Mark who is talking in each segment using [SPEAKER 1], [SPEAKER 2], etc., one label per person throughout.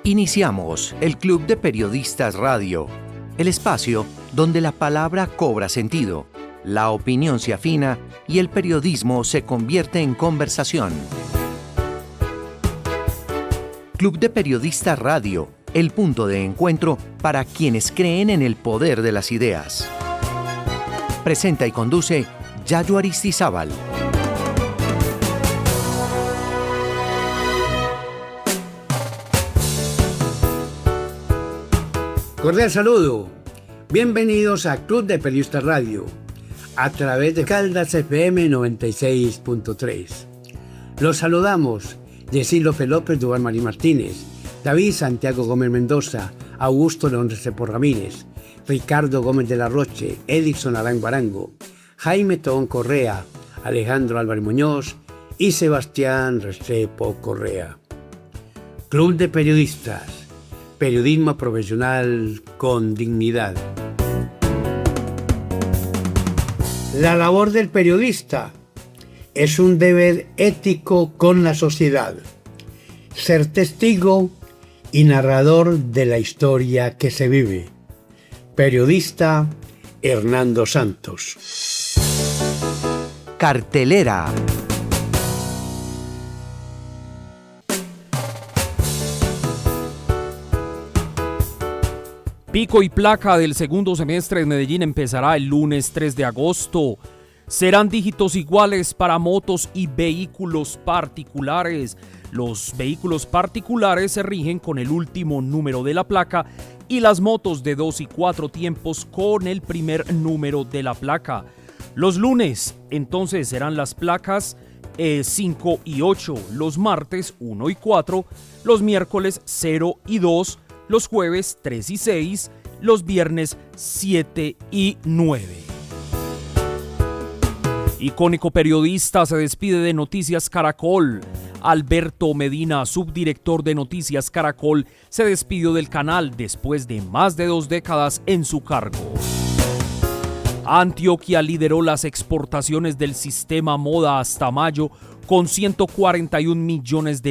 [SPEAKER 1] Iniciamos el Club de Periodistas Radio, el espacio donde la palabra cobra sentido, la opinión se afina y el periodismo se convierte en conversación. Club de Periodistas Radio, el punto de encuentro para quienes creen en el poder de las ideas. Presenta y conduce Yayo Aristizábal.
[SPEAKER 2] Cordial saludo. Bienvenidos a Club de Periodistas Radio, a través de Caldas FM 96.3. Los saludamos Yesí López López, Duván Marín Martínez, David Santiago Gómez Mendoza, Augusto León Restrepo Ramírez, Ricardo Gómez de la Roche, Edison Arango Arango, Jaime Tobón Correa, Alejandro Álvarez Muñoz y Sebastián Restrepo Correa. Club de Periodistas. Periodismo profesional con dignidad. La labor del periodista es un deber ético con la sociedad. Ser testigo y narrador de la historia que se vive. Periodista Hernando Santos.
[SPEAKER 1] Cartelera.
[SPEAKER 3] Pico y placa del segundo semestre de Medellín empezará el lunes 3 de agosto. Serán dígitos iguales para motos y vehículos particulares. Los vehículos particulares se rigen con el último número de la placa y las motos de 2 y 4 tiempos con el primer número de la placa. Los lunes entonces serán las placas 5 y 8, los martes 1 y 4, los miércoles 0 y 2, los jueves 3 y 6, los viernes 7 y 9. Icónico periodista se despide de Noticias Caracol. Alberto Medina, subdirector de Noticias Caracol, se despidió del canal después de más de 2 décadas en su cargo. Antioquia lideró las exportaciones del sistema moda hasta mayo con $141 millones.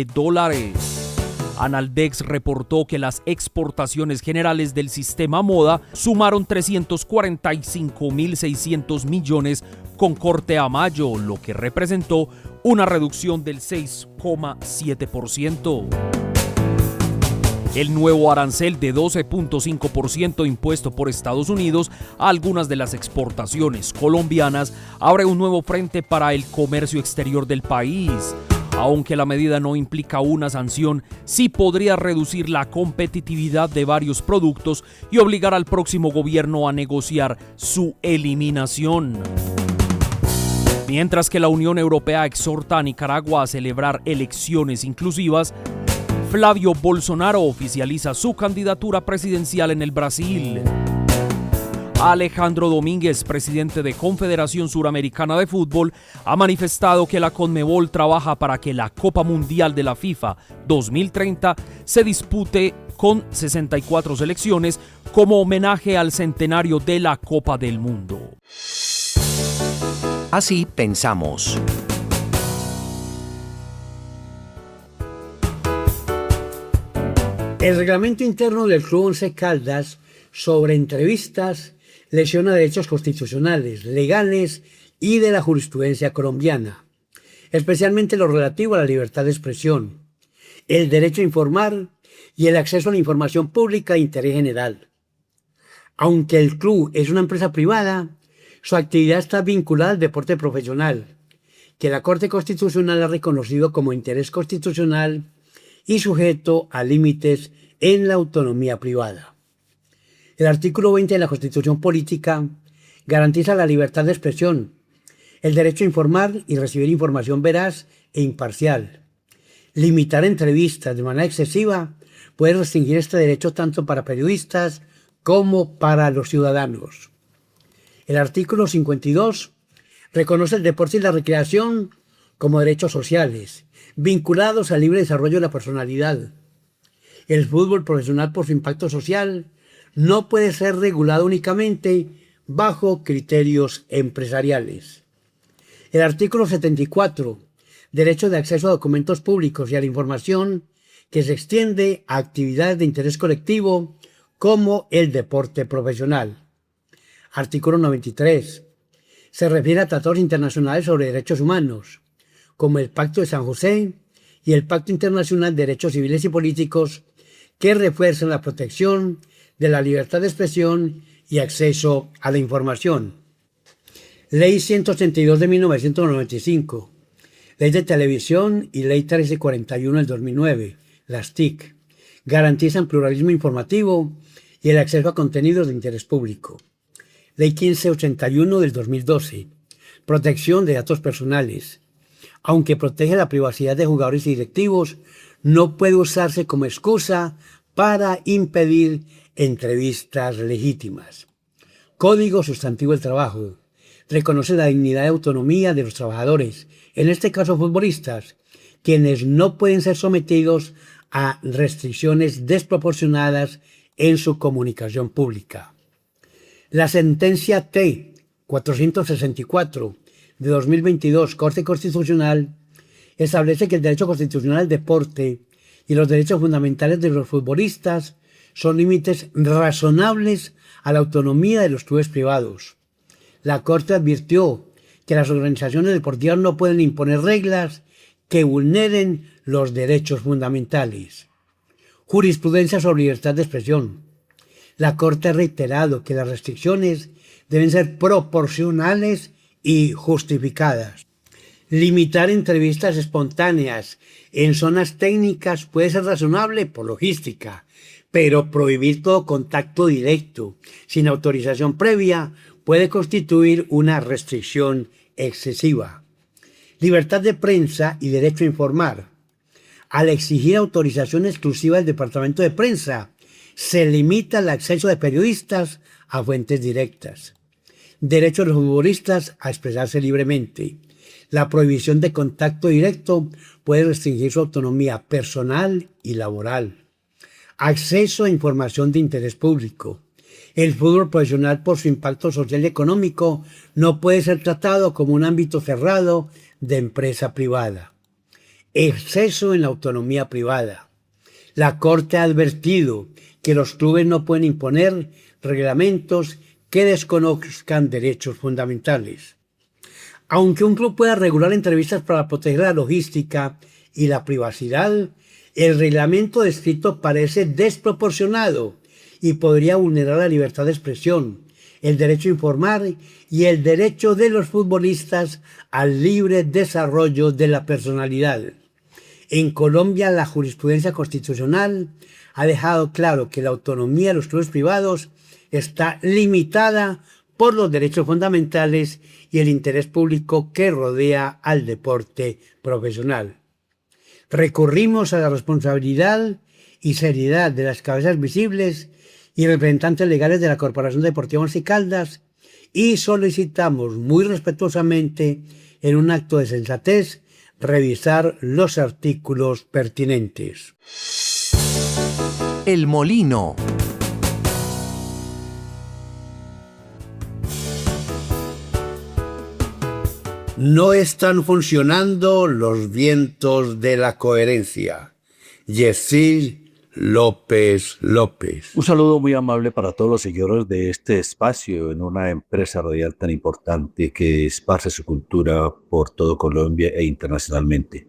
[SPEAKER 3] Analdex reportó que las exportaciones generales del sistema moda sumaron 345.600 millones con corte a mayo, lo que representó una reducción del 6,7%. El nuevo arancel de 12.5% impuesto por Estados Unidos a algunas de las exportaciones colombianas abre un nuevo frente para el comercio exterior del país. Aunque la medida no implica una sanción, sí podría reducir la competitividad de varios productos y obligar al próximo gobierno a negociar su eliminación. Mientras que la Unión Europea exhorta a Nicaragua a celebrar elecciones inclusivas, Flavio Bolsonaro oficializa su candidatura presidencial en el Brasil. Alejandro Domínguez, presidente de Confederación Suramericana de Fútbol, ha manifestado que la Conmebol trabaja para que la Copa Mundial de la FIFA 2030 se dispute con 64 selecciones como homenaje al centenario de la Copa del Mundo.
[SPEAKER 1] Así pensamos.
[SPEAKER 2] El reglamento interno del Club Once Caldas sobre entrevistas lesiona derechos constitucionales, legales y de la jurisprudencia colombiana, especialmente lo relativo a la libertad de expresión, el derecho a informar y el acceso a la información pública de interés general. Aunque el club es una empresa privada, su actividad está vinculada al deporte profesional, que la Corte Constitucional ha reconocido como interés constitucional y sujeto a límites en la autonomía privada. El artículo 20 de la Constitución Política garantiza la libertad de expresión, el derecho a informar y recibir información veraz e imparcial. Limitar entrevistas de manera excesiva puede restringir este derecho tanto para periodistas como para los ciudadanos. El artículo 52 reconoce el deporte y la recreación como derechos sociales, vinculados al libre desarrollo de la personalidad. El fútbol profesional, por su impacto social, no puede ser regulado únicamente bajo criterios empresariales. El artículo 74, derecho de acceso a documentos públicos y a la información, que se extiende a actividades de interés colectivo como el deporte profesional. Artículo 93. Se refiere a tratados internacionales sobre derechos humanos, como el Pacto de San José y el Pacto Internacional de Derechos Civiles y Políticos, que refuerzan la protección de la libertad de expresión y acceso a la información. Ley 182 de 1995, Ley de Televisión y Ley 1341 del 2009, las TIC, garantizan pluralismo informativo y el acceso a contenidos de interés público. Ley 1581 del 2012, protección de datos personales. Aunque protege la privacidad de jugadores y directivos, no puede usarse como excusa para impedir entrevistas legítimas. Código sustantivo del trabajo. Reconoce la dignidad y autonomía de los trabajadores, en este caso futbolistas, quienes no pueden ser sometidos a restricciones desproporcionadas en su comunicación pública. La sentencia T 464 de 2022, Corte Constitucional, establece que el derecho constitucional al deporte y los derechos fundamentales de los futbolistas son límites razonables a la autonomía de los clubes privados. La Corte advirtió que las organizaciones deportivas no pueden imponer reglas que vulneren los derechos fundamentales. Jurisprudencia sobre libertad de expresión. La Corte ha reiterado que las restricciones deben ser proporcionales y justificadas. Limitar entrevistas espontáneas en zonas técnicas puede ser razonable por logística, pero prohibir todo contacto directo sin autorización previa puede constituir una restricción excesiva. Libertad de prensa y derecho a informar. Al exigir autorización exclusiva del Departamento de Prensa, se limita el acceso de periodistas a fuentes directas. Derecho de los futbolistas a expresarse libremente. La prohibición de contacto directo puede restringir su autonomía personal y laboral. Acceso a información de interés público. El fútbol profesional, por su impacto social y económico, no puede ser tratado como un ámbito cerrado de empresa privada. Exceso en la autonomía privada. La Corte ha advertido que los clubes no pueden imponer reglamentos que desconozcan derechos fundamentales. Aunque un club pueda regular entrevistas para proteger la logística y la privacidad, el reglamento descrito parece desproporcionado y podría vulnerar la libertad de expresión, el derecho a informar y el derecho de los futbolistas al libre desarrollo de la personalidad. En Colombia, la jurisprudencia constitucional ha dejado claro que la autonomía de los clubes privados está limitada por los derechos fundamentales y el interés público que rodea al deporte profesional. Recurrimos a la responsabilidad y seriedad de las cabezas visibles y representantes legales de la Corporación Deportiva Once Caldas y solicitamos muy respetuosamente, en un acto de sensatez, revisar los artículos pertinentes.
[SPEAKER 1] El Molino.
[SPEAKER 2] No están funcionando los vientos de la coherencia. Yesid López López.
[SPEAKER 4] Un saludo muy amable para todos los seguidores de este espacio en una empresa radial tan importante que esparce su cultura por todo Colombia e internacionalmente.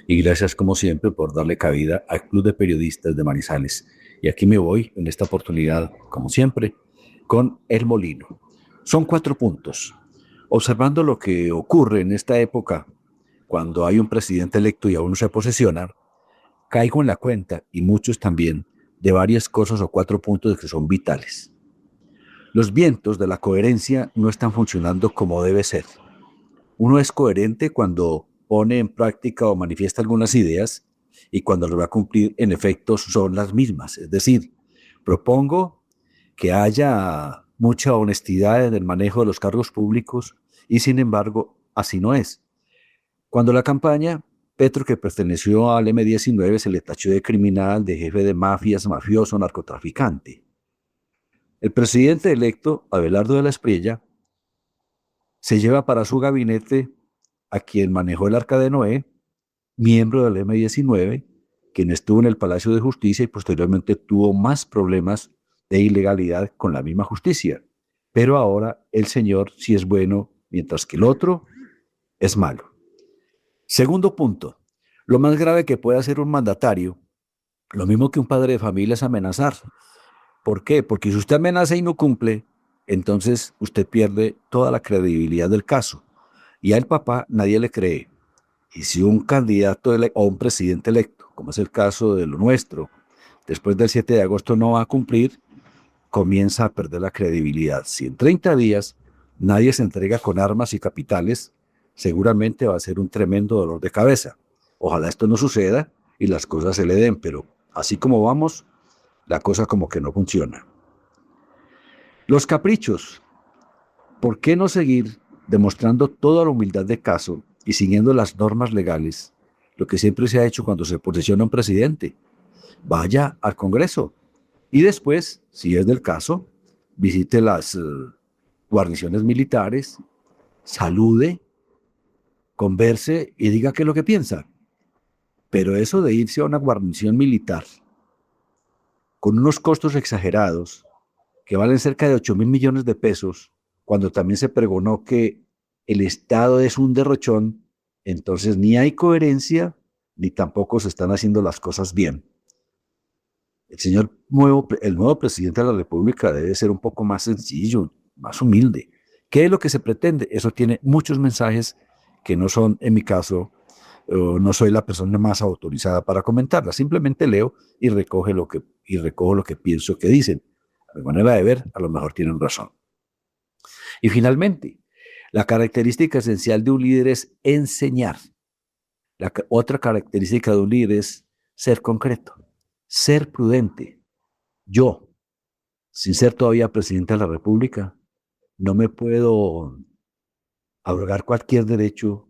[SPEAKER 4] Y gracias como siempre por darle cabida al Club de Periodistas de Manizales. Y aquí me voy en esta oportunidad, como siempre, con El Molino. Son 4 puntos. Observando lo que ocurre en esta época, cuando hay un presidente electo y aún no se posesiona, caigo en la cuenta, y muchos también, de varias cosas o 4 puntos que son vitales. Los vientos de la coherencia no están funcionando como debe ser. Uno es coherente cuando pone en práctica o manifiesta algunas ideas y cuando las va a cumplir, en efecto, son las mismas. Es decir, propongo que haya mucha honestidad en el manejo de los cargos públicos y, sin embargo, así no es. Cuando la campaña, Petro, que perteneció al M-19, se le tachó de criminal, de jefe de mafias, mafioso, narcotraficante. El presidente electo, Abelardo de la Espriella, se lleva para su gabinete a quien manejó el Arca de Noé, miembro del M-19, quien estuvo en el Palacio de Justicia y posteriormente tuvo más problemas de ilegalidad con la misma justicia. Pero ahora el señor sí es bueno, mientras que el otro es malo. Segundo punto, lo más grave que puede hacer un mandatario, lo mismo que un padre de familia, es amenazar. ¿Por qué? Porque si usted amenaza y no cumple, entonces usted pierde toda la credibilidad del caso. Y al papá nadie le cree. Y si un candidato o un presidente electo, como es el caso de lo nuestro, después del 7 de agosto no va a cumplir, comienza a perder la credibilidad. Si en 30 días nadie se entrega con armas y capitales, seguramente va a ser un tremendo dolor de cabeza. Ojalá esto no suceda y las cosas se le den, pero así como vamos, la cosa como que no funciona. Los caprichos. ¿Por qué no seguir demostrando toda la humildad de caso y siguiendo las normas legales? Lo que siempre se ha hecho cuando se posesiona un presidente. Vaya al Congreso y después, si es del caso, visite las guarniciones militares, salude, converse y diga qué es lo que piensa. Pero eso de irse a una guarnición militar con unos costos exagerados que valen cerca de 8.000 millones de pesos, cuando también se pregonó que el Estado es un derrochón, entonces ni hay coherencia, ni tampoco se están haciendo las cosas bien. El nuevo presidente de la República debe ser un poco más sencillo, más humilde. ¿Qué es lo que se pretende? Eso tiene muchos mensajes que no son, en mi caso, no soy la persona más autorizada para comentarla. Simplemente leo y recojo lo que pienso que dicen. A mi manera de ver, a lo mejor tienen razón. Y finalmente, la característica esencial de un líder es enseñar. Otra característica de un líder es ser concreto, ser prudente. Yo, sin ser todavía presidente de la República, no me puedo abrogar cualquier derecho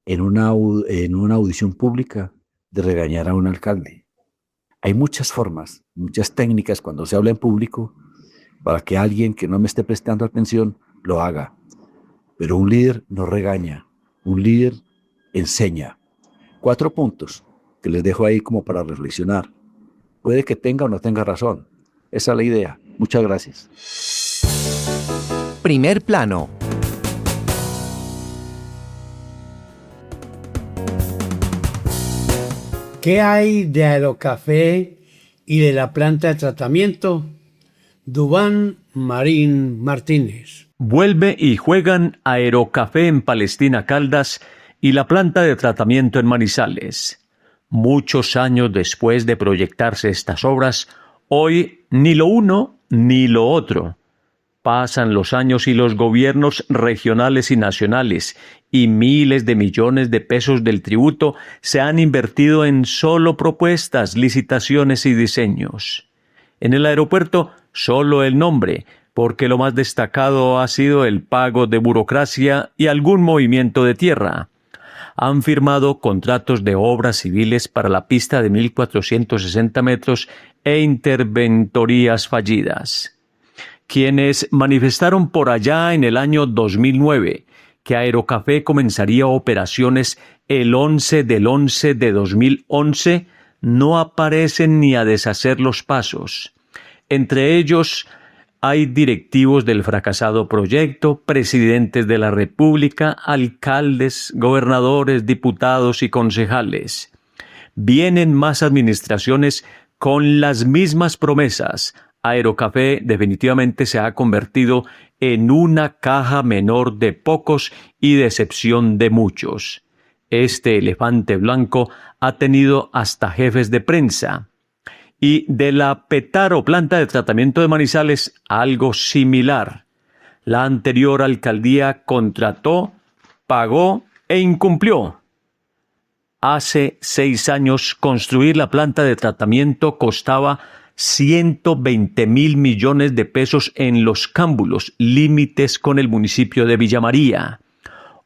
[SPEAKER 4] en una audición pública de regañar a un alcalde. Hay muchas formas, muchas técnicas cuando se habla en público para que alguien que no me esté prestando atención lo haga. Pero un líder no regaña, un líder enseña. 4 puntos que les dejo ahí como para reflexionar. Puede que tenga o no tenga razón. Esa es la idea. Muchas gracias.
[SPEAKER 1] Primer plano.
[SPEAKER 2] ¿Qué hay de Aerocafé y de la planta de tratamiento? Dubán Marín Martínez.
[SPEAKER 5] Vuelve y juegan Aerocafé en Palestina Caldas y la planta de tratamiento en Manizales. Muchos años después de proyectarse estas obras, hoy ni lo uno ni lo otro. Pasan los años y los gobiernos regionales y nacionales y miles de millones de pesos del tributo se han invertido en solo propuestas, licitaciones y diseños. En el aeropuerto, solo el nombre, porque lo más destacado ha sido el pago de burocracia y algún movimiento de tierra. Han firmado contratos de obras civiles para la pista de 1.460 metros e interventorías fallidas. Quienes manifestaron por allá en el año 2009 que Aerocafé comenzaría operaciones el 11 del 11 de 2011, no aparecen ni a deshacer los pasos. Entre ellos hay directivos del fracasado proyecto, presidentes de la República, alcaldes, gobernadores, diputados y concejales. Vienen más administraciones con las mismas promesas. Aerocafé definitivamente se ha convertido en una caja menor de pocos y decepción de muchos. Este elefante blanco ha tenido hasta jefes de prensa. Y de la Petaro planta de tratamiento de Manizales, algo similar. La anterior alcaldía contrató, pagó e incumplió. Hace 6 años construir la planta de tratamiento costaba 120.000 millones de pesos en Los Cámbulos, límites con el municipio de Villa María.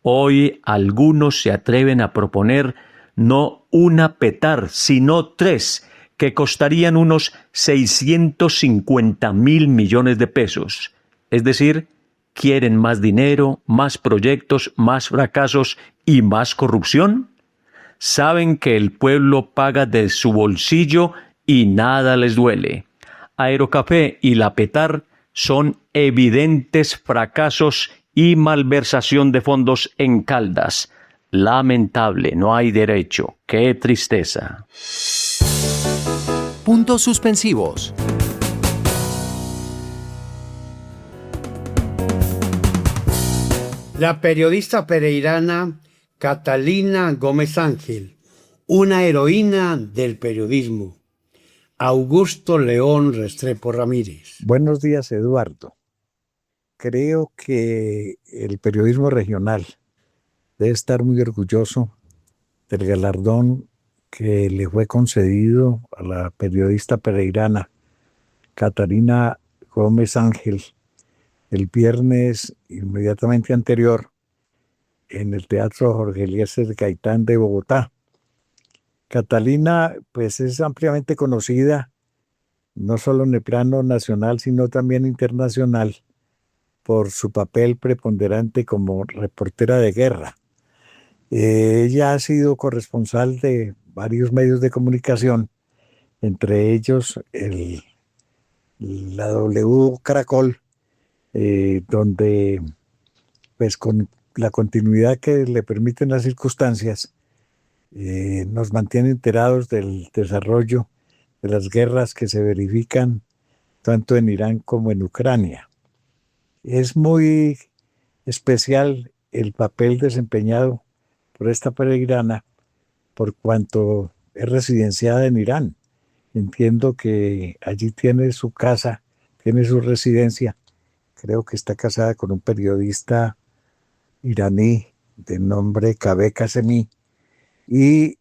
[SPEAKER 5] Hoy algunos se atreven a proponer no una Petar, sino 3, que costarían unos 650.000 millones de pesos. Es decir, quieren más dinero, más proyectos, más fracasos y más corrupción. saben que el pueblo paga de su bolsillo y nada les duele. Aerocafé y La Petar son evidentes fracasos y malversación de fondos en Caldas. Lamentable, no hay derecho. ¡Qué tristeza!
[SPEAKER 1] Puntos suspensivos.
[SPEAKER 2] La periodista pereirana Catalina Gómez Ángel, una heroína del periodismo. Augusto León Restrepo Ramírez.
[SPEAKER 6] Buenos días, Eduardo. Creo que el periodismo regional debe estar muy orgulloso del galardón que le fue concedido a la periodista pereirana Catalina Gómez Ángel el viernes inmediatamente anterior en el Teatro Jorge Eliezer Gaitán de Bogotá. Catalina pues es ampliamente conocida no solo en el plano nacional sino también internacional por su papel preponderante como reportera de guerra. Ella ha sido corresponsal de varios medios de comunicación, entre ellos la W Caracol, donde pues con la continuidad que le permiten las circunstancias, nos mantiene enterados del desarrollo de las guerras que se verifican tanto en Irán como en Ucrania. Es muy especial el papel desempeñado por esta peregrina por cuanto es residenciada en Irán. Entiendo que allí tiene su casa, tiene su residencia. Creo que está casada con un periodista iraní de nombre Kaveh Qasemi y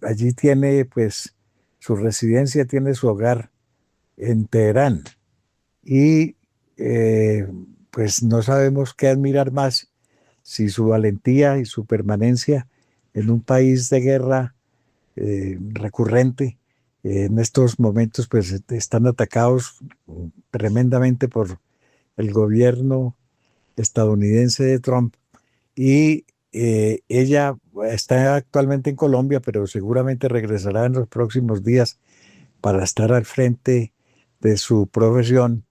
[SPEAKER 6] allí tiene pues su residencia, tiene su hogar en Teherán y pues no sabemos qué admirar más, si su valentía y su permanencia en un país de guerra recurrente. En estos momentos pues están atacados tremendamente por el gobierno estadounidense de Trump y ella está actualmente en Colombia, pero seguramente regresará en los próximos días para estar al frente de su profesión,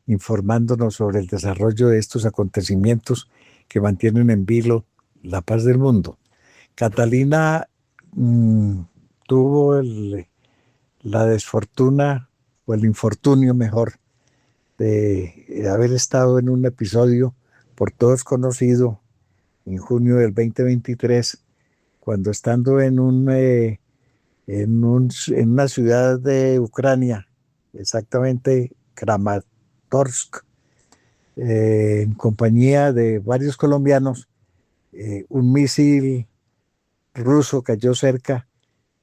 [SPEAKER 6] informándonos sobre el desarrollo de estos acontecimientos que mantienen en vilo la paz del mundo. Catalina tuvo la desfortuna o el infortunio mejor de haber estado en un episodio por todos conocido en junio del 2023, cuando estando en una ciudad de Ucrania, exactamente Kramatorsk, en compañía de varios colombianos, un misil ruso cayó cerca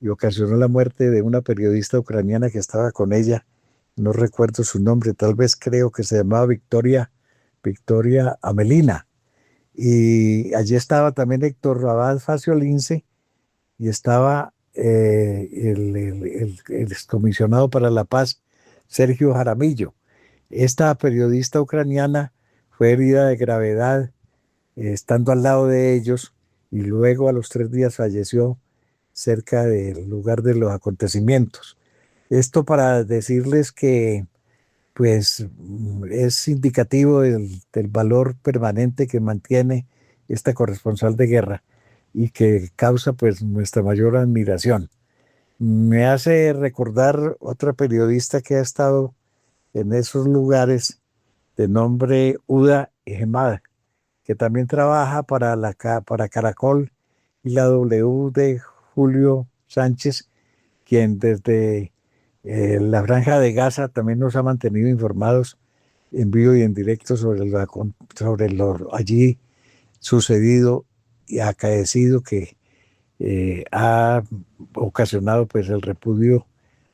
[SPEAKER 6] y ocasionó la muerte de una periodista ucraniana que estaba con ella. No recuerdo su nombre, tal vez creo que se llamaba Victoria Amelina. Y allí estaba también Héctor Abad Faciolince y estaba el excomisionado para la paz Sergio Jaramillo. Esta periodista ucraniana fue herida de gravedad estando al lado de ellos y luego a los 3 días falleció cerca del lugar de los acontecimientos. Esto para decirles que pues es indicativo del valor permanente que mantiene esta corresponsal de guerra y que causa pues nuestra mayor admiración. Me hace recordar otra periodista que ha estado en esos lugares de nombre Uda Ejemad, que también trabaja para Caracol y la W de Julio Sánchez, quien desde la Franja de Gaza también nos ha mantenido informados en vivo y en directo sobre lo allí sucedido y acaecido que ha ocasionado pues el repudio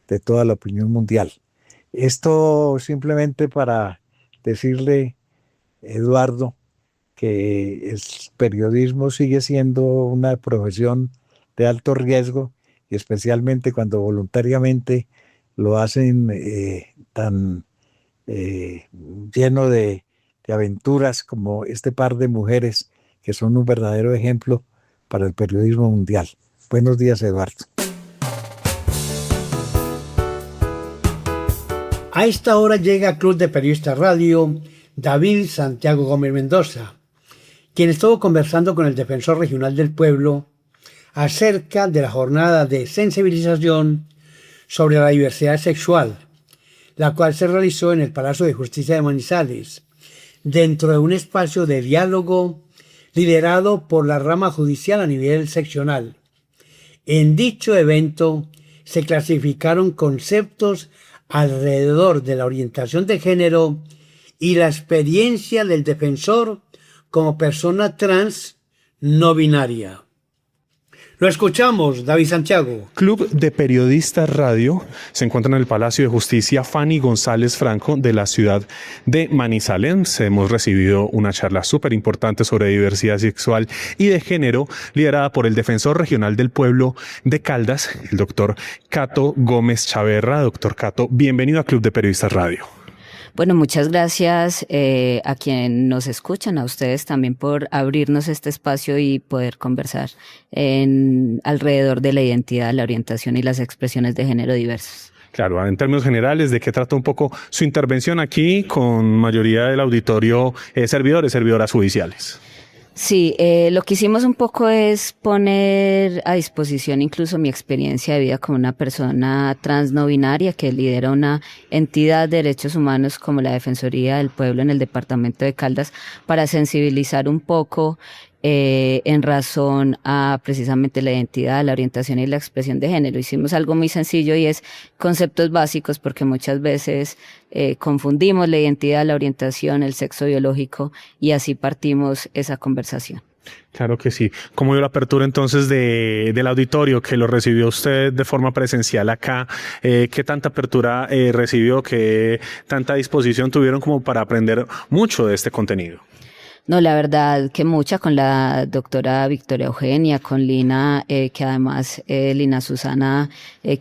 [SPEAKER 6] de toda la opinión mundial. Esto simplemente para decirle, Eduardo, que el periodismo sigue siendo una profesión de alto riesgo y especialmente cuando voluntariamente lo hacen tan lleno de aventuras como este par de mujeres que son un verdadero ejemplo para el periodismo mundial. Buenos días, Eduardo.
[SPEAKER 2] A esta hora llega al Club de Periodistas Radio David Santiago Gómez Mendoza, quien estuvo conversando con el Defensor Regional del Pueblo acerca de la jornada de sensibilización sobre la diversidad sexual, la cual se realizó en el Palacio de Justicia de Manizales, dentro de un espacio de diálogo liderado por la rama judicial a nivel seccional. En dicho evento se clasificaron conceptos alrededor de la orientación de género y la experiencia del defensor como persona trans no binaria. Lo escuchamos, David Santiago.
[SPEAKER 7] Club de Periodistas Radio se encuentra en el Palacio de Justicia Fanny González Franco de la ciudad de Manizales. Hemos recibido una charla súper importante sobre diversidad sexual y de género, liderada por el Defensor Regional del Pueblo de Caldas, el doctor Cato Gómez Chaverra. Doctor Cato, bienvenido a Club de Periodistas Radio.
[SPEAKER 8] Bueno, muchas gracias a quien nos escuchan, a ustedes también por abrirnos este espacio y poder conversar alrededor de la identidad, la orientación y las expresiones de género diversas.
[SPEAKER 7] Claro, en términos generales, ¿de qué trata un poco su intervención aquí con mayoría del auditorio servidoras judiciales?
[SPEAKER 8] Sí, lo que hicimos un poco es poner a disposición incluso mi experiencia de vida como una persona trans no binaria que lidera una entidad de derechos humanos como la Defensoría del Pueblo en el departamento de Caldas para sensibilizar un poco en razón a precisamente la identidad, la orientación y la expresión de género. Hicimos algo muy sencillo y es conceptos básicos porque muchas veces confundimos la identidad, la orientación, el sexo biológico y así partimos esa conversación.
[SPEAKER 7] Claro que sí. ¿Cómo dio la apertura entonces del auditorio que lo recibió usted de forma presencial acá? ¿Qué tanta apertura recibió? ¿Qué tanta disposición tuvieron como para aprender mucho de este contenido?
[SPEAKER 8] No, la verdad que mucha, con la doctora Victoria Eugenia, con Lina, que además Lina Susana,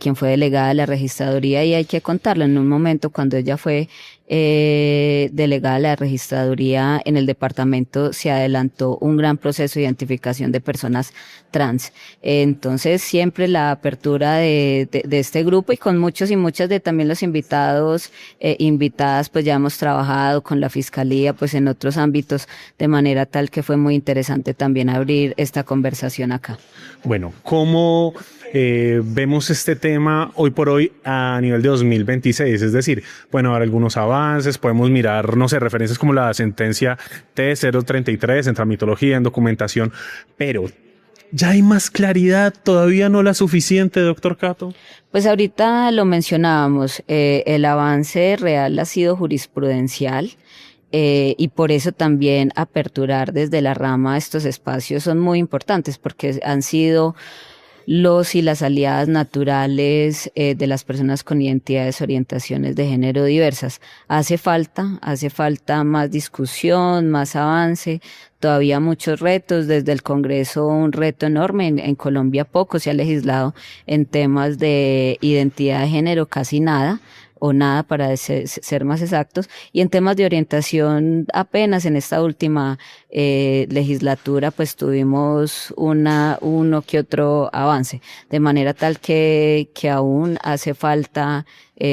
[SPEAKER 8] quien fue delegada de la registraduría, y hay que contarlo, en un momento cuando ella fue delegada de la registraduría en el departamento, se adelantó un gran proceso de identificación de personas trans. Entonces siempre la apertura de este grupo y con muchos y muchas de también los invitados, invitadas, pues ya hemos trabajado con la fiscalía pues en otros ámbitos, de manera tal que fue muy interesante también abrir esta conversación acá.
[SPEAKER 7] Bueno, ¿cómo vemos este tema hoy por hoy a nivel de 2026? Es decir, bueno, habrá algunos avances, podemos mirar, no sé, referencias como la sentencia T033 en tramitología, en documentación, pero ¿ya hay más claridad? ¿Todavía no la suficiente, doctor Cato?
[SPEAKER 8] Pues ahorita lo mencionábamos, el avance real ha sido jurisprudencial. Y por eso también aperturar desde la rama estos espacios son muy importantes porque han sido los y las aliadas naturales de las personas con identidades, orientaciones de género diversas. Hace falta más discusión, más avance, todavía muchos retos, desde el Congreso un reto enorme, en Colombia poco se ha legislado en temas de identidad de género, casi nada, o nada para ser más exactos, y en temas de orientación apenas en esta última legislatura pues tuvimos uno que otro avance, de manera tal que aún hace falta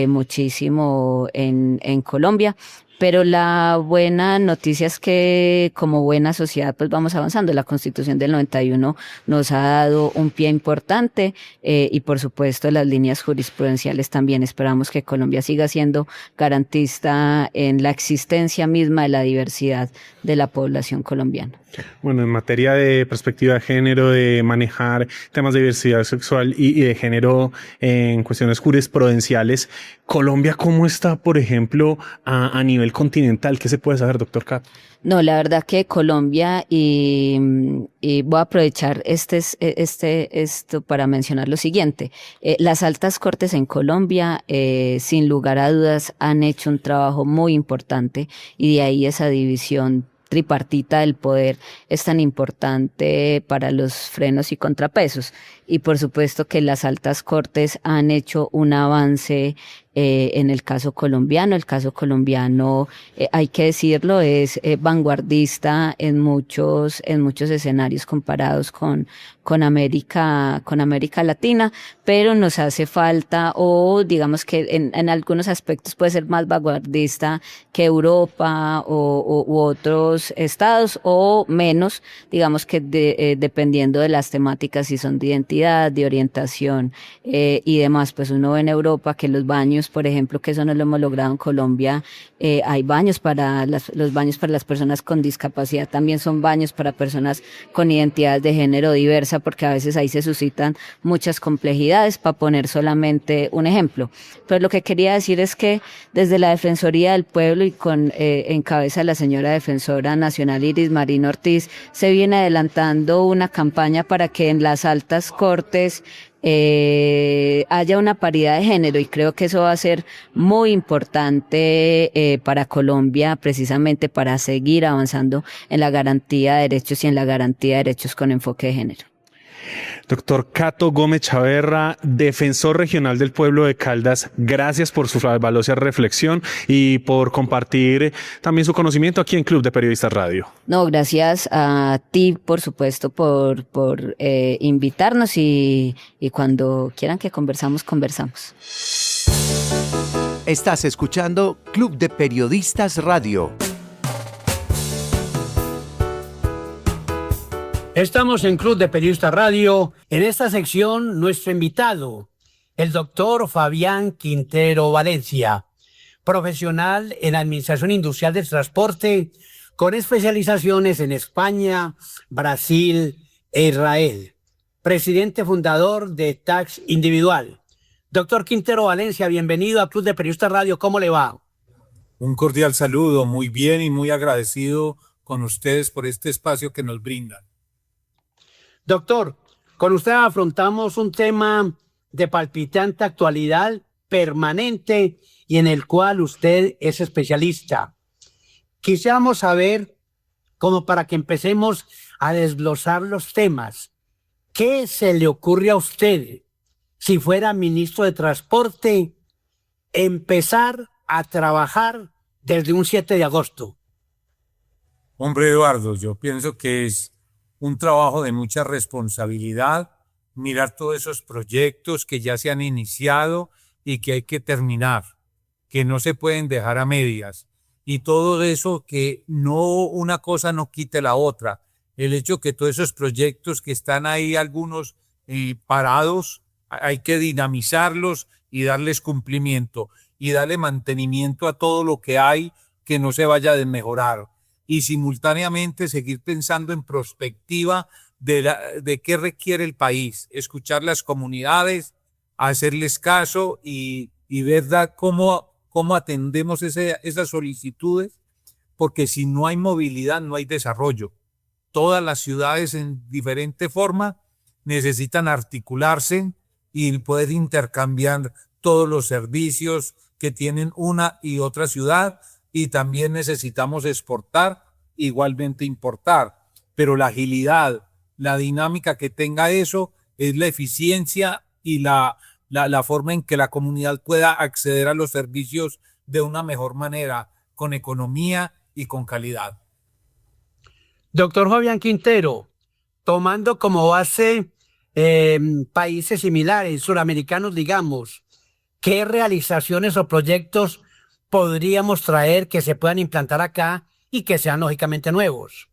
[SPEAKER 8] muchísimo en Colombia. Pero la buena noticia es que como buena sociedad pues vamos avanzando. La Constitución del 91 nos ha dado un pie importante y por supuesto las líneas jurisprudenciales también. Esperamos que Colombia siga siendo garantista en la existencia misma de la diversidad de la población colombiana.
[SPEAKER 7] Bueno, en materia de perspectiva de género, de manejar temas de diversidad sexual y de género en cuestiones jurisprudenciales, Colombia, ¿cómo está, por ejemplo, a nivel continental? ¿Qué se puede saber, doctor Cato?
[SPEAKER 8] No, la verdad que Colombia, y voy a aprovechar esto para mencionar lo siguiente. Las altas cortes en Colombia, sin lugar a dudas, han hecho un trabajo muy importante y de ahí esa división tripartita del poder es tan importante para los frenos y contrapesos. Y por supuesto que las altas cortes han hecho un avance en el caso colombiano. El caso colombiano, hay que decirlo, es vanguardista en muchos escenarios comparados con América Latina, pero nos hace falta, o digamos que en algunos aspectos puede ser más vanguardista que Europa u otros estados, o menos, digamos que dependiendo de las temáticas, si son de identidad, de orientación y demás. Pues uno ve en Europa que los baños, por ejemplo, que eso no lo hemos logrado en Colombia, hay baños los baños para las personas con discapacidad también son baños para personas con identidad de género diversa, porque a veces ahí se suscitan muchas complejidades, para poner solamente un ejemplo. Pero lo que quería decir es que desde la Defensoría del Pueblo y en cabeza de la señora Defensora Nacional Iris Marino Ortiz, se viene adelantando una campaña para que en las altas cortes haya una paridad de género, y creo que eso va a ser muy importante para Colombia, precisamente para seguir avanzando en la garantía de derechos y en la garantía de derechos con enfoque de género.
[SPEAKER 7] Doctor Cato Gómez Chaverra, defensor regional del pueblo de Caldas, gracias por su valiosa reflexión y por compartir también su conocimiento aquí en Club de Periodistas Radio.
[SPEAKER 8] No, gracias a ti, por supuesto, por invitarnos, y cuando quieran que conversamos.
[SPEAKER 1] Estás escuchando Club de Periodistas Radio.
[SPEAKER 2] Estamos en Club de Periodistas Radio. En esta sección, nuestro invitado, el doctor Fabián Quintero Valencia, profesional en Administración Industrial del Transporte, con especializaciones en España, Brasil e Israel. Presidente fundador de Tax Individual. Doctor Quintero Valencia, bienvenido a Club de Periodistas Radio. ¿Cómo le va?
[SPEAKER 9] Un cordial saludo, muy bien y muy agradecido con ustedes por este espacio que nos brindan.
[SPEAKER 2] Doctor, con usted afrontamos un tema de palpitante actualidad, permanente, y en el cual usted es especialista. Quisiéramos saber, como para que empecemos a desglosar los temas, ¿qué se le ocurre a usted, si fuera ministro de Transporte, empezar a trabajar desde un 7 de agosto?
[SPEAKER 9] Hombre, Eduardo, yo pienso que es un trabajo de mucha responsabilidad, mirar todos esos proyectos que ya se han iniciado y que hay que terminar, que no se pueden dejar a medias, y todo eso, que no, una cosa no quite la otra. El hecho que todos esos proyectos que están ahí, algunos parados, hay que dinamizarlos y darles cumplimiento y darle mantenimiento a todo lo que hay, que no se vaya a desmejorar, y simultáneamente seguir pensando en perspectiva de qué requiere el país, escuchar las comunidades, hacerles caso y ver cómo atendemos esas solicitudes, porque si no hay movilidad no hay desarrollo. Todas las ciudades en diferente forma necesitan articularse y poder intercambiar todos los servicios que tienen una y otra ciudad, y también necesitamos exportar, igualmente importar, pero la agilidad, la dinámica que tenga eso es la eficiencia y la forma en que la comunidad pueda acceder a los servicios de una mejor manera, con economía y con calidad.
[SPEAKER 2] Doctor Fabián Quintero, tomando como base países similares, suramericanos, digamos, ¿qué realizaciones o proyectos podríamos traer que se puedan implantar acá y que sean lógicamente nuevos?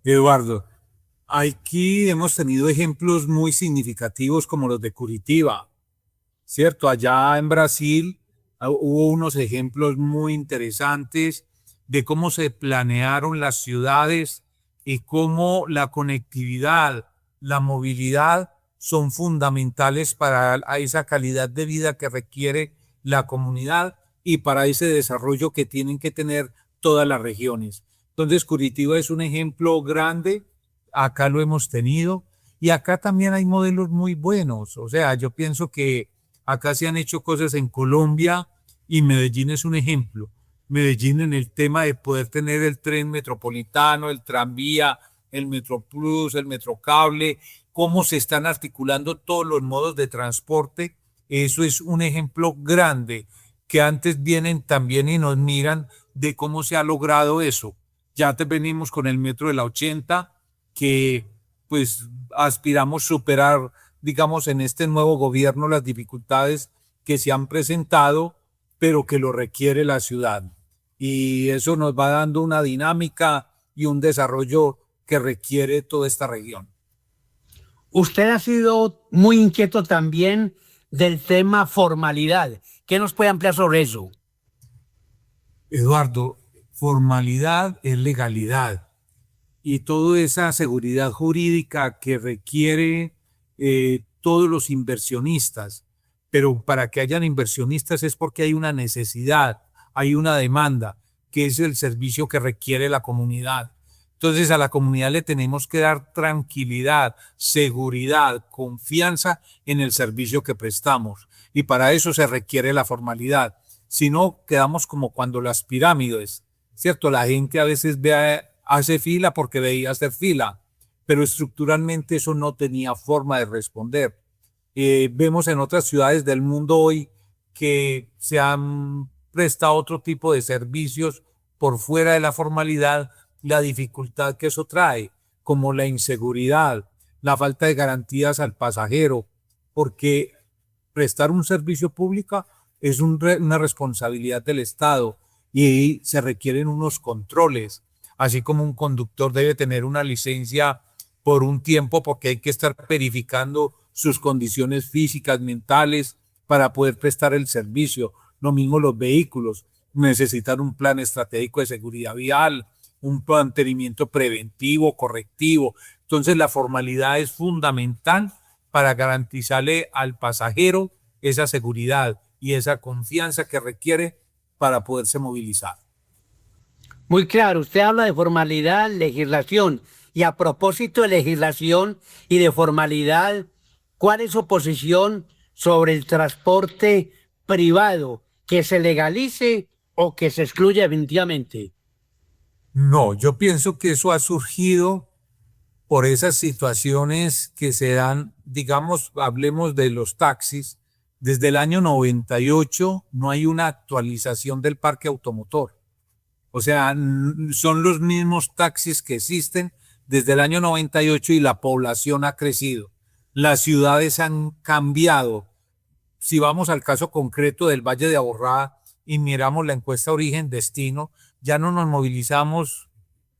[SPEAKER 9] Eduardo, aquí hemos tenido ejemplos muy significativos como los de Curitiba, ¿cierto? Allá en Brasil hubo unos ejemplos muy interesantes de cómo se planearon las ciudades y cómo la conectividad, la movilidad son fundamentales para esa calidad de vida que requiere la comunidad y para ese desarrollo que tienen que tener todas las regiones. Entonces, Curitiba es un ejemplo grande, acá lo hemos tenido, y acá también hay modelos muy buenos. O sea, yo pienso que acá se han hecho cosas en Colombia, y Medellín es un ejemplo. Medellín, en el tema de poder tener el tren metropolitano, el tranvía, el Metroplus, el Metrocable, cómo se están articulando todos los modos de transporte Eso es un ejemplo grande que antes vienen también y nos miran de cómo se ha logrado eso. Ya te venimos con el metro de la 80, que pues aspiramos superar, digamos, en este nuevo gobierno las dificultades que se han presentado, pero que lo requiere la ciudad. Y eso nos va dando una dinámica y un desarrollo que requiere toda esta región.
[SPEAKER 2] Usted ha sido muy inquieto también del tema formalidad. ¿Qué nos puede ampliar sobre eso?
[SPEAKER 9] Eduardo, formalidad es legalidad y toda esa seguridad jurídica que requiere todos los inversionistas. Pero para que hayan inversionistas es porque hay una necesidad, hay una demanda, que es el servicio que requiere la comunidad. Entonces a la comunidad le tenemos que dar tranquilidad, seguridad, confianza en el servicio que prestamos. Y para eso se requiere la formalidad. Si no, quedamos como cuando las pirámides, ¿cierto? La gente a veces hace fila porque veía hacer fila, pero estructuralmente eso no tenía forma de responder. Vemos en otras ciudades del mundo hoy que se han prestado otro tipo de servicios por fuera de la formalidad, la dificultad que eso trae, como la inseguridad, la falta de garantías al pasajero, porque prestar un servicio público es una responsabilidad del Estado y se requieren unos controles, así como un conductor debe tener una licencia por un tiempo porque hay que estar verificando sus condiciones físicas, mentales, para poder prestar el servicio. Lo mismo los vehículos, necesitan un plan estratégico de seguridad vial, un mantenimiento preventivo, correctivo. Entonces la formalidad es fundamental para garantizarle al pasajero esa seguridad y esa confianza que requiere para poderse movilizar.
[SPEAKER 2] Muy claro, usted habla de formalidad, legislación. Y a propósito de legislación y de formalidad, ¿cuál es su posición sobre el transporte privado? ¿Que se legalice o que se excluya definitivamente?
[SPEAKER 9] No, yo pienso que eso ha surgido por esas situaciones que se dan, digamos, hablemos de los taxis. Desde el año 98 no hay una actualización del parque automotor. O sea, son los mismos taxis que existen desde el año 98 y la población ha crecido. Las ciudades han cambiado. Si vamos al caso concreto del Valle de Aburrá y miramos la encuesta origen-destino, ya no nos movilizamos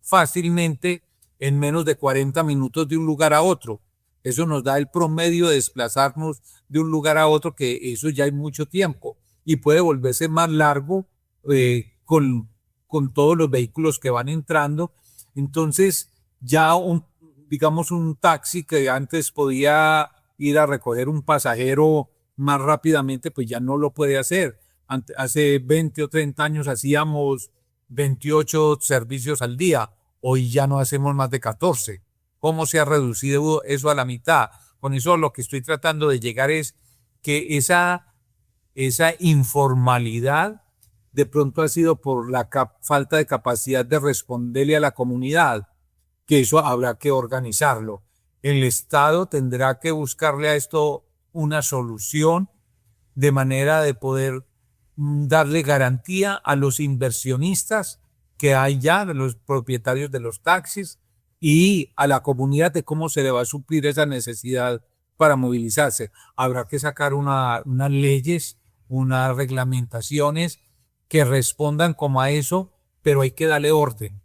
[SPEAKER 9] fácilmente en menos de 40 minutos de un lugar a otro. Eso nos da el promedio de desplazarnos de un lugar a otro, que eso ya hay mucho tiempo y puede volverse más largo con todos los vehículos que van entrando. Entonces ya digamos un taxi que antes podía ir a recoger un pasajero más rápidamente, pues ya no lo puede hacer. Hace 20 o 30 años hacíamos 28 servicios al día, hoy ya no hacemos más de 14. ¿Cómo se ha reducido eso a la mitad? Con eso lo que estoy tratando de llegar es que esa informalidad de pronto ha sido por la falta de capacidad de responderle a la comunidad, que eso habrá que organizarlo. El Estado tendrá que buscarle a esto una solución de manera de poder darle garantía a los inversionistas que hay ya, de los propietarios de los taxis, y a la comunidad de cómo se le va a suplir esa necesidad para movilizarse. Habrá que sacar unas leyes, unas reglamentaciones que respondan como a eso, pero hay que darle orden,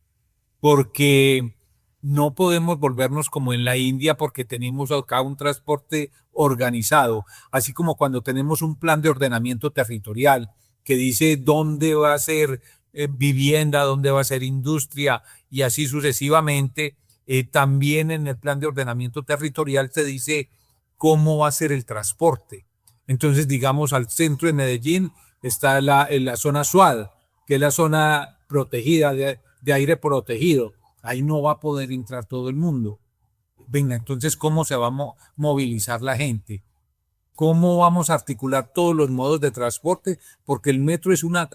[SPEAKER 9] porque no podemos volvernos como en la India porque tenemos acá un transporte organizado, así como cuando tenemos un plan de ordenamiento territorial que dice dónde va a ser vivienda, dónde va a ser industria y así sucesivamente. También en el plan de ordenamiento territorial se dice cómo va a ser el transporte. Entonces, digamos, al centro de Medellín está en la zona SUAD, que es la zona protegida, de aire protegido. Ahí no va a poder entrar todo el mundo. Venga, entonces, ¿cómo se va a movilizar la gente? ¿Cómo vamos a articular todos los modos de transporte? Porque el metro es una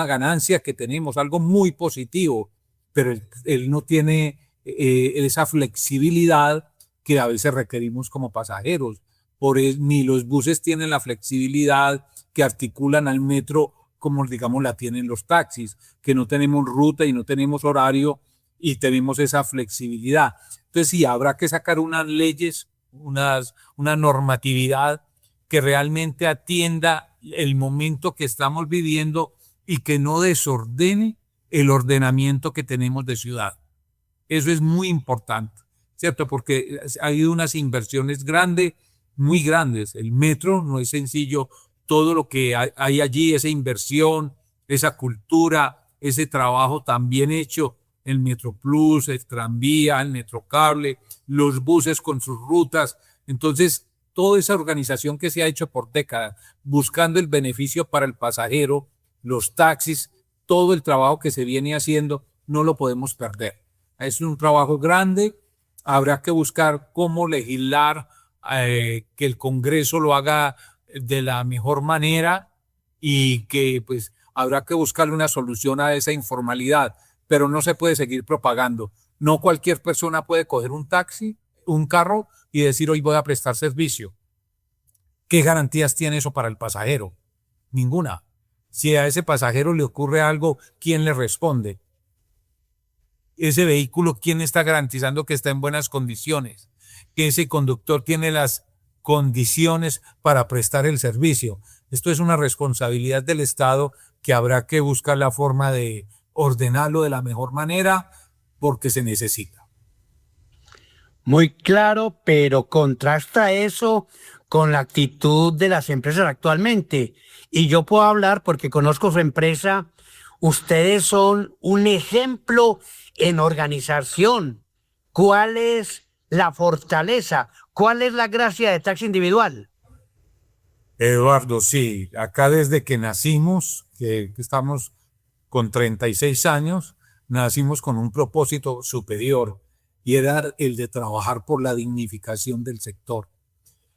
[SPEAKER 9] ganancia que tenemos, algo muy positivo, pero él no tiene esa flexibilidad que a veces requerimos como pasajeros. ni los buses tienen la flexibilidad que articulan al metro como digamos la tienen los taxis, que no tenemos ruta y no tenemos horario y tenemos esa flexibilidad. Entonces sí, habrá que sacar unas leyes, una normatividad que realmente atienda el momento que estamos viviendo y que no desordene el ordenamiento que tenemos de ciudad. Eso es muy importante, ¿cierto? Porque ha habido unas inversiones grandes, muy grandes. El metro no es sencillo, todo lo que hay allí, esa inversión, esa cultura, ese trabajo tan bien hecho, el Metroplus, el tranvía, el Metrocable, los buses con sus rutas. Entonces, toda esa organización que se ha hecho por décadas, buscando el beneficio para el pasajero, los taxis, todo el trabajo que se viene haciendo, no lo podemos perder. Es un trabajo grande, habrá que buscar cómo legislar, que el Congreso lo haga de la mejor manera y que pues habrá que buscarle una solución a esa informalidad, pero no se puede seguir propagando. No cualquier persona puede coger un taxi, un carro y decir hoy voy a prestar servicio. ¿Qué garantías tiene eso para el pasajero? Ninguna. Si a ese pasajero le ocurre algo, ¿quién le responde? Ese vehículo, ¿quién está garantizando que está en buenas condiciones? Que ese conductor tiene las condiciones para prestar el servicio. Esto es una responsabilidad del Estado que habrá que buscar la forma de ordenarlo de la mejor manera porque se necesita.
[SPEAKER 2] Muy claro, pero contrasta eso con la actitud de las empresas actualmente. Y yo puedo hablar porque conozco su empresa. Ustedes son un ejemplo en organización. ¿Cuál es la fortaleza? ¿Cuál es la gracia de Taxi Individual?
[SPEAKER 9] Eduardo, sí, acá desde que nacimos, que estamos con 36 años, nacimos con un propósito superior y era el de trabajar por la dignificación del sector.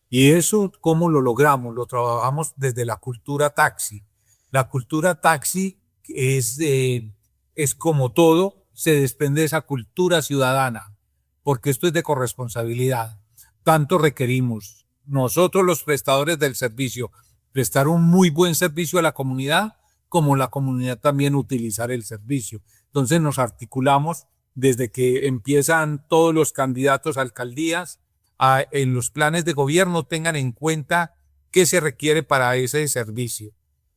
[SPEAKER 9] Y eso, ¿cómo lo logramos? Lo trabajamos desde la cultura taxi. La cultura taxi es como todo, se desprende de esa cultura ciudadana, porque esto es de corresponsabilidad. Tanto requerimos nosotros los prestadores del servicio prestar un muy buen servicio a la comunidad, como la comunidad también utilizar el servicio. Entonces nos articulamos desde que empiezan todos los candidatos a alcaldías, en los planes de gobierno tengan en cuenta qué se requiere para ese servicio.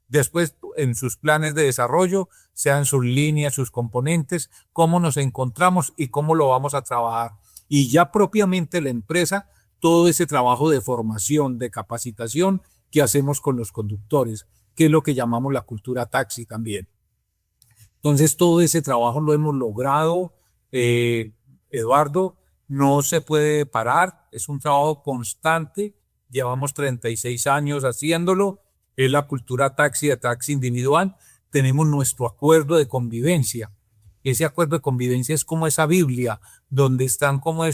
[SPEAKER 9] Después, en sus planes de desarrollo, sean sus líneas, sus componentes, cómo nos encontramos y cómo lo vamos a trabajar. Y ya propiamente la empresa, todo ese trabajo de formación, de capacitación que hacemos con los conductores, que es lo que llamamos la cultura taxi también. Entonces, todo ese trabajo lo hemos logrado, Eduardo, no se puede parar, es un trabajo constante, llevamos 36 años haciéndolo, es la cultura taxi de Taxi Individual, tenemos nuestro acuerdo de convivencia. Ese acuerdo de convivencia es como esa Biblia, donde están como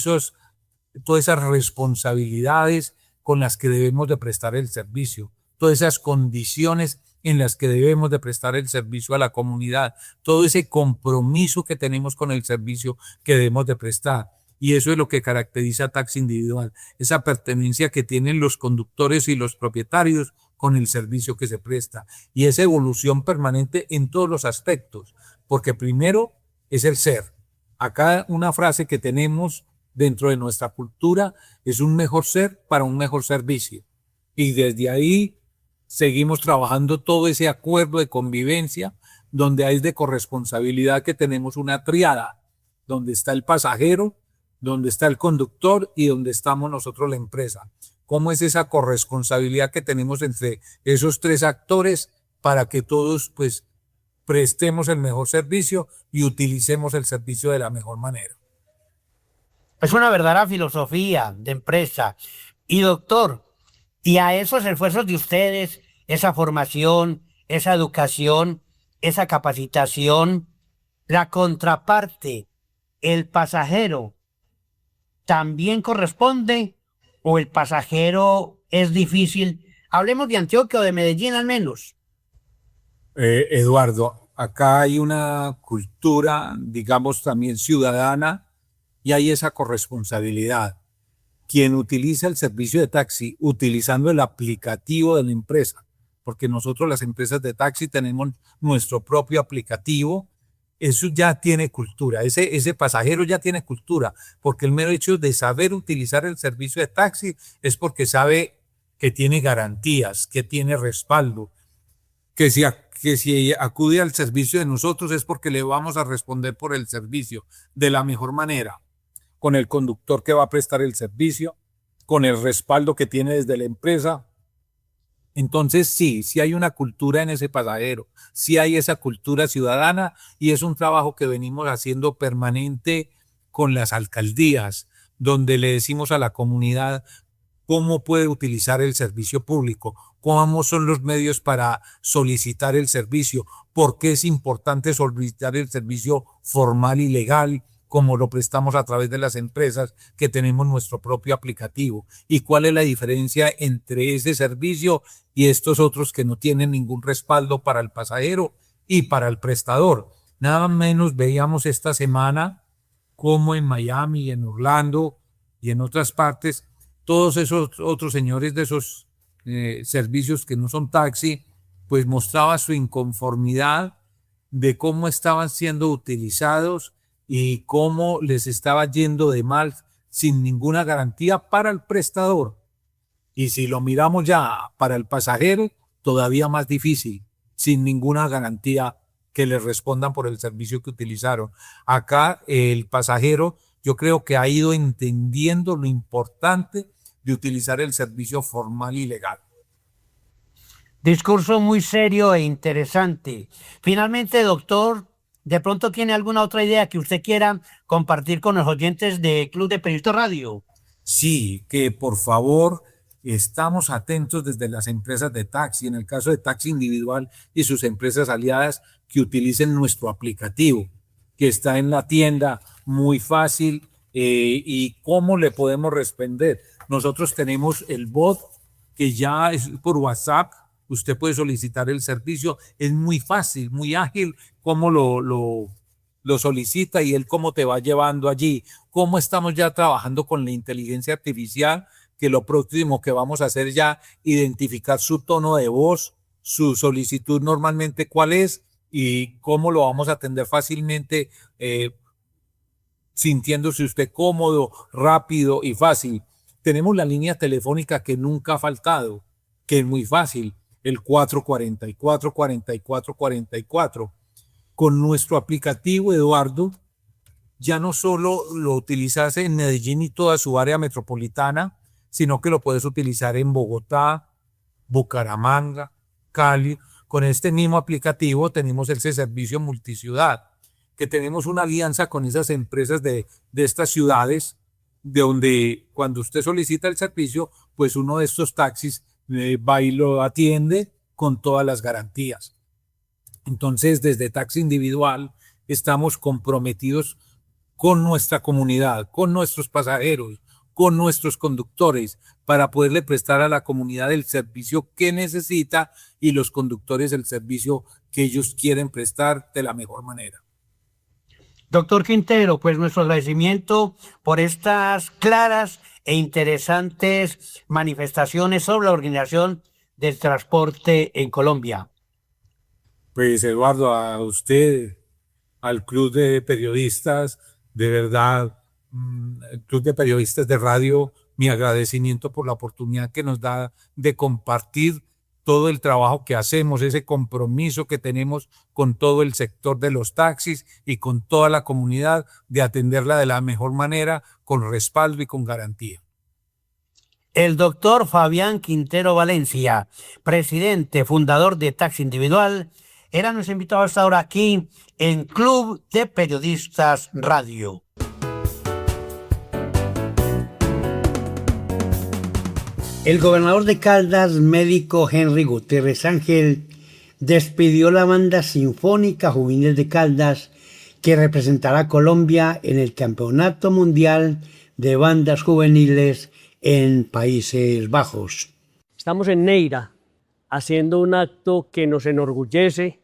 [SPEAKER 9] todas esas responsabilidades con las que debemos de prestar el servicio, todas esas condiciones en las que debemos de prestar el servicio a la comunidad, todo ese compromiso que tenemos con el servicio que debemos de prestar. Y eso es lo que caracteriza a Taxi Individual, esa pertenencia que tienen los conductores y los propietarios con el servicio que se presta. Y esa evolución permanente en todos los aspectos, porque primero es el ser. Acá una frase que tenemos dentro de nuestra cultura es un mejor ser para un mejor servicio. Y desde ahí seguimos trabajando todo ese acuerdo de convivencia, donde hay de corresponsabilidad que tenemos una triada, donde está el pasajero, donde está el conductor y donde estamos nosotros la empresa. ¿Cómo es esa corresponsabilidad que tenemos entre esos tres actores para que todos pues prestemos el mejor servicio y utilicemos el servicio de la mejor manera?
[SPEAKER 2] Es una verdadera filosofía de empresa. Y doctor, y a esos esfuerzos de ustedes, esa formación, esa educación, esa capacitación, la contraparte, el pasajero, ¿también corresponde o el pasajero es difícil? Hablemos de Antioquia o de Medellín al menos.
[SPEAKER 9] Eduardo, acá hay una cultura, digamos, también ciudadana y hay esa corresponsabilidad. quien utiliza el servicio de taxi utilizando el aplicativo de la empresa, porque nosotros las empresas de taxi tenemos nuestro propio aplicativo, eso ya tiene cultura, ese pasajero ya tiene cultura, porque el mero hecho de saber utilizar el servicio de taxi es porque sabe que tiene garantías, que tiene respaldo, que si acude al servicio de nosotros es porque le vamos a responder por el servicio de la mejor manera, con el conductor que va a prestar el servicio, con el respaldo que tiene desde la empresa. Entonces sí hay una cultura en ese pasajero, sí hay esa cultura ciudadana y es un trabajo que venimos haciendo permanente con las alcaldías, donde le decimos a la comunidad cómo puede utilizar el servicio público, cómo son los medios para solicitar el servicio, por qué es importante solicitar el servicio formal y legal, como lo prestamos a través de las empresas que tenemos nuestro propio aplicativo, y cuál es la diferencia entre ese servicio y estos otros que no tienen ningún respaldo para el pasajero y para el prestador. Nada menos veíamos esta semana como en Miami, en Orlando y en otras partes, todos esos otros señores de esos servicios que no son taxi, pues mostraba su inconformidad de cómo estaban siendo utilizados y cómo les estaba yendo de mal sin ninguna garantía para el prestador. Y si lo miramos ya para el pasajero, todavía más difícil, sin ninguna garantía que le respondan por el servicio que utilizaron. Acá el pasajero, yo creo que ha ido entendiendo lo importante de utilizar el servicio formal y legal.
[SPEAKER 2] Discurso muy serio e interesante. Finalmente, doctor, ¿de pronto tiene alguna otra idea que usted quiera compartir con los oyentes de Club de Periodistas Radio?
[SPEAKER 9] Sí, que por favor estamos atentos desde las empresas de taxi, en el caso de taxi individual y sus empresas aliadas, que utilicen nuestro aplicativo, que está en la tienda, muy fácil, y cómo le podemos responder. Nosotros tenemos el bot que ya es por WhatsApp, usted puede solicitar el servicio, es muy fácil, muy ágil, cómo lo solicita y él cómo te va llevando allí. Cómo estamos ya trabajando con la inteligencia artificial, que lo próximo que vamos a hacer ya, identificar su tono de voz, su solicitud normalmente cuál es y cómo lo vamos a atender fácilmente, sintiéndose usted cómodo, rápido y fácil. Tenemos la línea telefónica que nunca ha faltado, que es muy fácil, el 444-4444. Con nuestro aplicativo, Eduardo, ya no solo lo utilizas en Medellín y toda su área metropolitana, sino que lo puedes utilizar en Bogotá, Bucaramanga, Cali. Con este mismo aplicativo tenemos ese servicio multiciudad, que tenemos una alianza con esas empresas de estas ciudades, de donde cuando usted solicita el servicio, pues uno de estos taxis va y lo atiende con todas las garantías. Entonces, desde Taxi Individual estamos comprometidos con nuestra comunidad, con nuestros pasajeros, con nuestros conductores, para poderle prestar a la comunidad el servicio que necesita y los conductores el servicio que ellos quieren prestar de la mejor manera.
[SPEAKER 2] Doctor Quintero, pues nuestro agradecimiento por estas claras e interesantes manifestaciones sobre la organización del transporte en Colombia.
[SPEAKER 9] Pues Eduardo, a usted, al Club de Periodistas, de verdad, el Club de Periodistas de Radio, mi agradecimiento por la oportunidad que nos da de compartir todo el trabajo que hacemos, ese compromiso que tenemos con todo el sector de los taxis y con toda la comunidad de atenderla de la mejor manera, con respaldo y con garantía.
[SPEAKER 2] El doctor Fabián Quintero Valencia, presidente, fundador de Taxi Individual, era nuestro invitado hasta ahora aquí en Club de Periodistas Radio. El gobernador de Caldas, médico Henry Gutiérrez Ángel, despidió la banda sinfónica juvenil de Caldas que representará a Colombia en el Campeonato Mundial de Bandas Juveniles en Países Bajos.
[SPEAKER 10] Estamos en Neira haciendo un acto que nos enorgullece,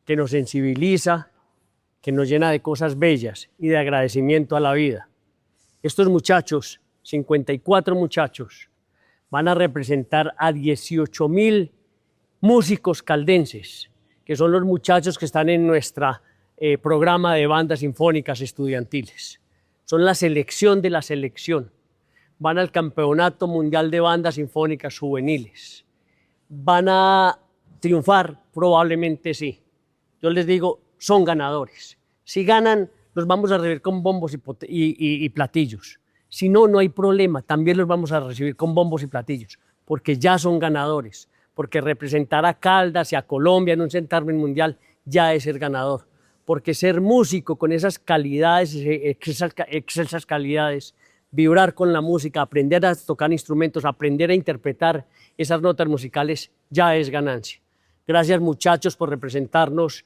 [SPEAKER 10] que nos sensibiliza, que nos llena de cosas bellas y de agradecimiento a la vida. Estos muchachos 54 muchachos, van a representar a 18.000 músicos caldenses, que son los muchachos que están en nuestro programa de bandas sinfónicas estudiantiles. Son la selección de la selección. Van al Campeonato Mundial de Bandas Sinfónicas Juveniles. ¿Van a triunfar? Probablemente sí. Yo les digo, son ganadores. Si ganan, los vamos a recibir con bombos y platillos. Si no, no hay problema. También los vamos a recibir con bombos y platillos, porque ya son ganadores. Porque representar a Caldas y a Colombia en un certamen mundial ya es ser ganador. Porque ser músico con esas calidades, excelsas calidades, vibrar con la música, aprender a tocar instrumentos, aprender a interpretar esas notas musicales, ya es ganancia. Gracias, muchachos, por representarnos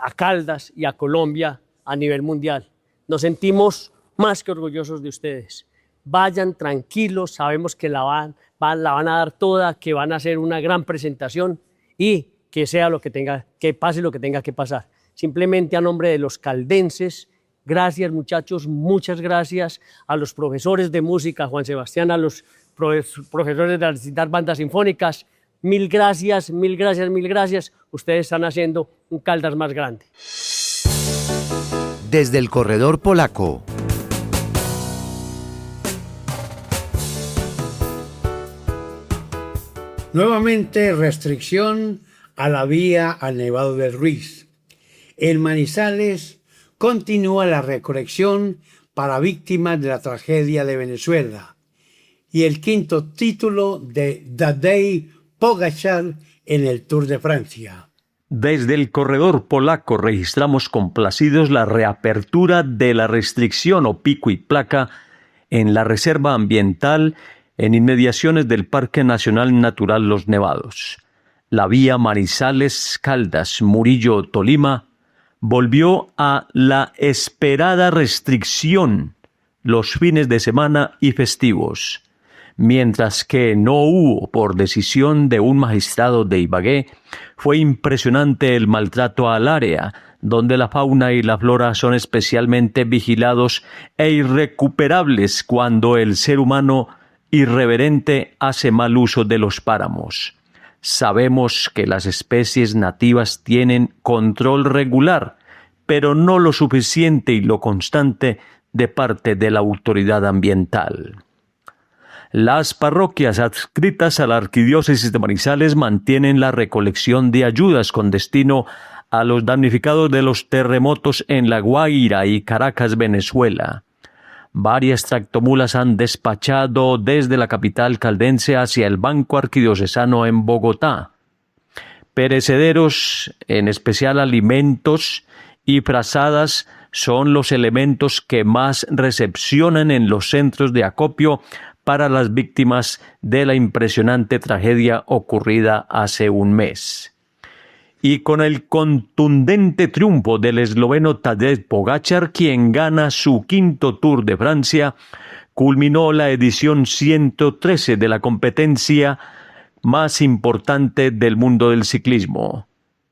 [SPEAKER 10] a Caldas y a Colombia a nivel mundial. Nos sentimos más que orgullosos de ustedes. Vayan tranquilos, sabemos que la van a dar toda, que van a hacer una gran presentación y que sea lo que tenga, que pase lo que tenga que pasar. Simplemente a nombre de los caldenses, gracias, muchachos, muchas gracias a los profesores de música, Juan Sebastián, a los profesores de las distintas bandas sinfónicas. Mil gracias, mil gracias, mil gracias. Ustedes están haciendo un Caldas más grande.
[SPEAKER 1] Desde el corredor polaco.
[SPEAKER 2] Nuevamente restricción a la vía al Nevado del Ruiz. En Manizales continúa la recolección para víctimas de la tragedia de Venezuela y el quinto título de Tadej Pogačar en el Tour de Francia.
[SPEAKER 5] Desde el corredor polaco registramos complacidos la reapertura de la restricción o pico y placa en la reserva ambiental en inmediaciones del Parque Nacional Natural Los Nevados. La vía Manizales-Caldas-Murillo-Tolima volvió a la esperada restricción los fines de semana y festivos, mientras que no hubo, por decisión de un magistrado de Ibagué, fue impresionante el maltrato al área, donde la fauna y la flora son especialmente vigilados e irrecuperables cuando el ser humano irreverente hace mal uso de los páramos. Sabemos que las especies nativas tienen control regular, pero no lo suficiente y lo constante de parte de la autoridad ambiental. Las parroquias adscritas a la Arquidiócesis de Manizales mantienen la recolección de ayudas con destino a los damnificados de los terremotos en La Guaira y Caracas, Venezuela. Varias tractomulas han despachado desde la capital caldense hacia el Banco Arquidiocesano en Bogotá. Perecederos, en especial alimentos y frazadas, son los elementos que más recepcionan en los centros de acopio para las víctimas de la impresionante tragedia ocurrida hace un mes. Y con el contundente triunfo del esloveno Tadej Pogačar, quien gana su quinto Tour de Francia, culminó la edición 113 de la competencia más importante del mundo del ciclismo.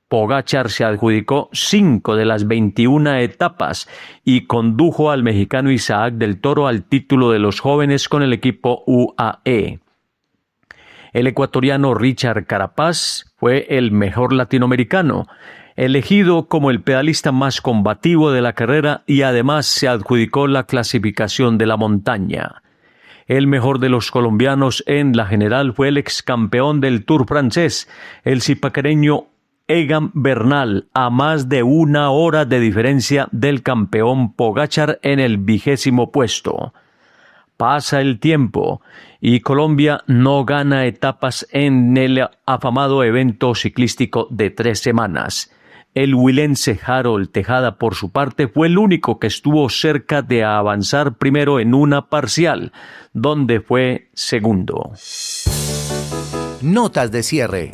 [SPEAKER 5] Pogačar se adjudicó 5 de las 21 etapas y condujo al mexicano Isaac del Toro al título de los jóvenes con el equipo UAE. El ecuatoriano Richard Carapaz fue el mejor latinoamericano, elegido como el pedalista más combativo de la carrera y además se adjudicó la clasificación de la montaña. El mejor de los colombianos en la general fue el ex campeón del Tour francés, el zipaquereño Egan Bernal, a más de 1 hora de diferencia del campeón Pogačar en el 20º puesto. Pasa el tiempo y Colombia no gana etapas en el afamado evento ciclístico de 3 semanas. El huilense Harold Tejada, por su parte, fue el único que estuvo cerca de avanzar primero en una parcial, donde fue segundo.
[SPEAKER 1] Notas de cierre.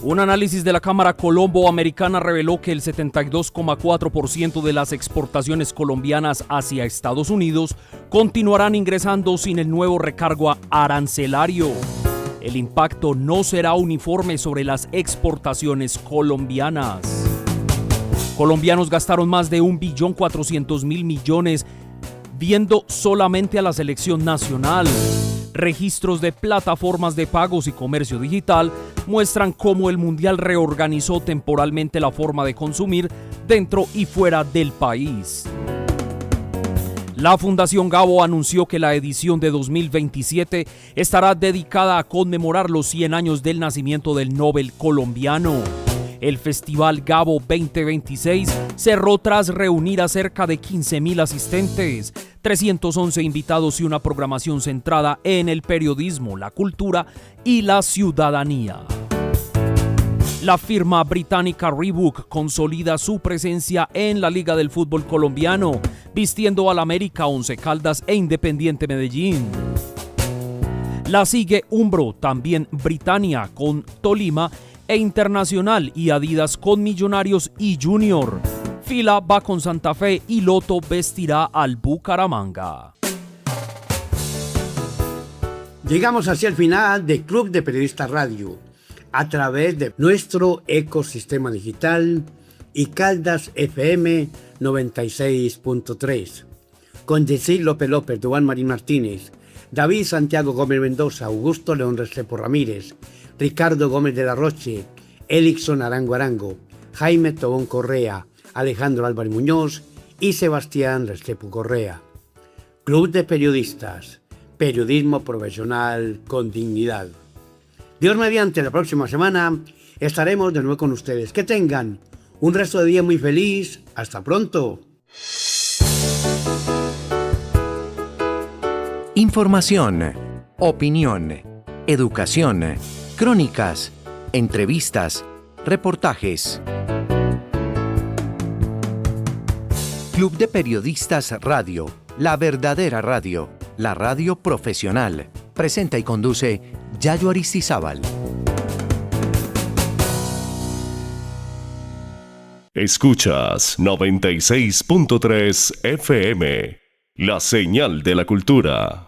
[SPEAKER 3] Un análisis de la Cámara Colombo-Americana reveló que el 72,4% de las exportaciones colombianas hacia Estados Unidos continuarán ingresando sin el nuevo recargo arancelario. El impacto no será uniforme sobre las exportaciones colombianas. Colombianos gastaron más de 1.400.000.000.000 viendo solamente a la selección nacional. Registros de plataformas de pagos y comercio digital muestran cómo el Mundial reorganizó temporalmente la forma de consumir dentro y fuera del país. La Fundación Gabo anunció que la edición de 2027 estará dedicada a conmemorar los 100 años del nacimiento del Nobel colombiano. El Festival Gabo 2026 cerró tras reunir a cerca de 15.000 asistentes, 311 invitados y una programación centrada en el periodismo, la cultura y la ciudadanía. La firma británica Reebok consolida su presencia en la Liga del Fútbol Colombiano, vistiendo al América, Once Caldas e Independiente Medellín. La sigue Umbro, también Britannia con Tolima e Internacional, y Adidas con Millonarios y Junior. Fila va con Santa Fe y Loto vestirá al Bucaramanga.
[SPEAKER 2] Llegamos hacia el final de Club de Periodistas Radio, a través de nuestro ecosistema digital y Caldas FM 96.3, con Yesid López López, Duván Marín Martínez, David Santiago Gómez Mendoza, Augusto León Restrepo Ramírez, Ricardo Gómez de la Roche, Elixson Arango Arango, Jaime Tobón Correa, Alejandro Álvarez Muñoz y Sebastián Restrepo Correa. Club de Periodistas, periodismo profesional con dignidad. Dios mediante, la próxima semana estaremos de nuevo con ustedes. Que tengan un resto de día muy feliz. Hasta pronto.
[SPEAKER 1] Información, opinión, educación, crónicas, entrevistas, reportajes. Club de Periodistas Radio, la verdadera radio, la radio profesional. Presenta y conduce Yayo Aristizábal.
[SPEAKER 11] Escuchas 96.3 FM, la señal de la cultura.